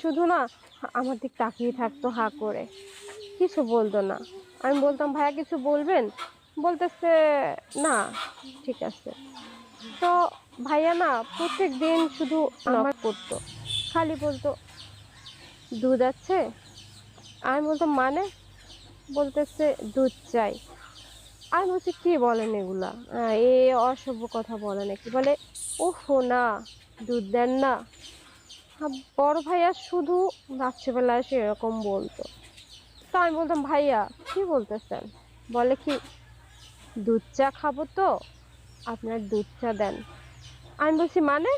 শুধু না আমার দিক তাকিয়ে থাকতো হা করে, কিছু বলতো না। আমি বলতাম ভাইয়া কিছু বলবেন, বলতেছে না, ঠিক আছে। তো ভাইয়া না প্রত্যেক দিন শুধু নক করতো, খালি বলতো দুধ আছে। আমি বলতাম মানে, বলতেছে দুধ চাই। আমি বলছি কি বলেন এগুলা, এ অসভ্য কথা বলে নাকি, বলে ওহো না, দুধ দেন না। বড় ভাইয়া শুধু রাত্রেবেলা এসে এরকম বলতো। তো আমি বলতাম ভাইয়া কি বলতেছেন, বলে কি দুধ চা খাবো তো, আপনার দুধ চা দেন। আমি বলছি মানে,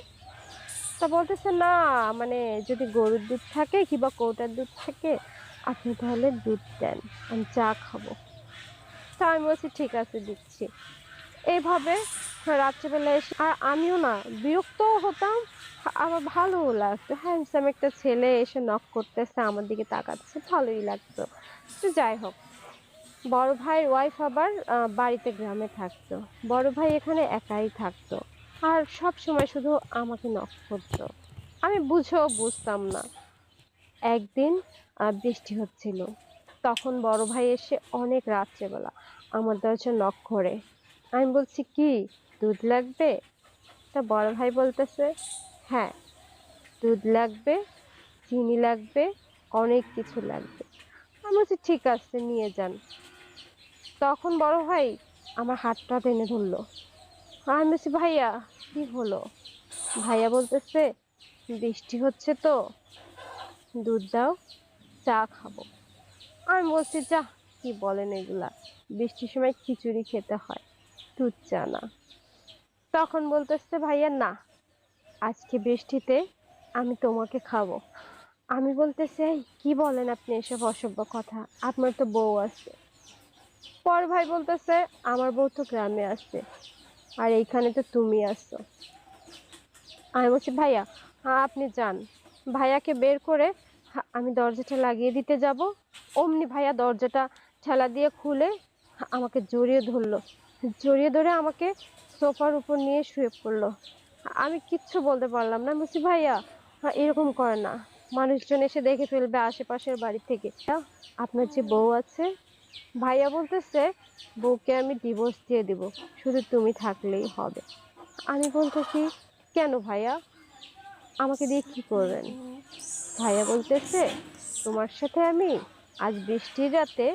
তা বলতেছে না, মানে যদি গরুর দুধ থাকে কিংবা কৌটার দুধ থাকে আপনি তাহলে দুধ দেন, আমি চা খাবো। তা আমি বলছি ঠিক আছে দিচ্ছি। এইভাবে রাত্রেবেলা এসে, আর আমিও না বিরক্তও হতাম, আবার ভালোও লাগতো, হ্যান্ডসাম একটা ছেলে এসে নক করতেছে আমার দিকে তাকাচ্ছে, ভালোই লাগতো। তো যাই হোক, বড় ভাইয়ের ওয়াইফ আবার বাড়িতে গ্রামে থাকতো, বড় ভাই এখানে একাই থাকতো, আর সব সময় শুধু আমাকে নক করতো। আমি বুঝেও বুঝতাম না। একদিন বৃষ্টি হচ্ছিল, তখন বড় ভাই এসে অনেক রাত্রেবেলা আমার দরজা নক করে। আমি বলছি কি দুধ লাগবে? তা বড় ভাই বলতেছে হ্যাঁ, দুধ লাগবে, চিনি লাগবে, অনেক কিছু লাগবে। আমি বলছি ঠিক আছে নিয়ে যান। তখন বড় ভাই আমার হাতটা টেনে ধরলো। আমি বলছি ভাইয়া কি হলো? ভাইয়া বলতেছে বৃষ্টি হচ্ছে তো, দুধ দাও, চা খাবো। আমি বলছি যা, কি বলেন এগুলা, বৃষ্টির সময় খিচুড়ি খেতে হয়, দুধ চা না। তখন বলতেছে ভাইয়া না, আজকে বৃষ্টিতে আমি তোমাকে খাবো। আমি বলতেছি এই কি বলেন আপনি এসব অসভ্য কথা, আপনার তো বউ আছে। পর ভাই বলতেছে আমার বউ তো গ্রামে আছে, আর এইখানে তো তুমি আছো। আমি বলছি ভাইয়া আপনি যান। ভাইয়াকে বের করে আমি দরজাটা লাগিয়ে দিতে যাব, অমনি ভাইয়া দরজাটা ঠেলা দিয়ে খুলে আমাকে জড়িয়ে ধরলো, জড়িয়ে ধরে আমাকে সোফার উপর নিয়ে শুয়ে পড়লো। আমি কিচ্ছু বলতে পারলাম না। আমি বলছি ভাইয়া এরকম করে না, মানুষজন এসে দেখে ফেলবে আশেপাশের বাড়ি থেকে। আপনার যে বউ আছে, ভাইয়া বলতেছে বউকে আমি ডিভোর্স দিয়ে দিব, শুধু তুমি থাকলেই হবে। আমি বলতেছি কেন ভাইয়া, আমাকে দিয়ে কি করবেন? ভাইয়া বলতেছে তোমার সাথে আমি আজ বৃষ্টির রাতে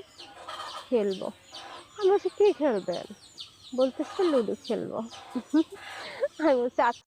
খেলবো। আমি বলছি কি খেলবেন? বলতেছে লুডো খেলবো। আমি বলছি আচ্ছা।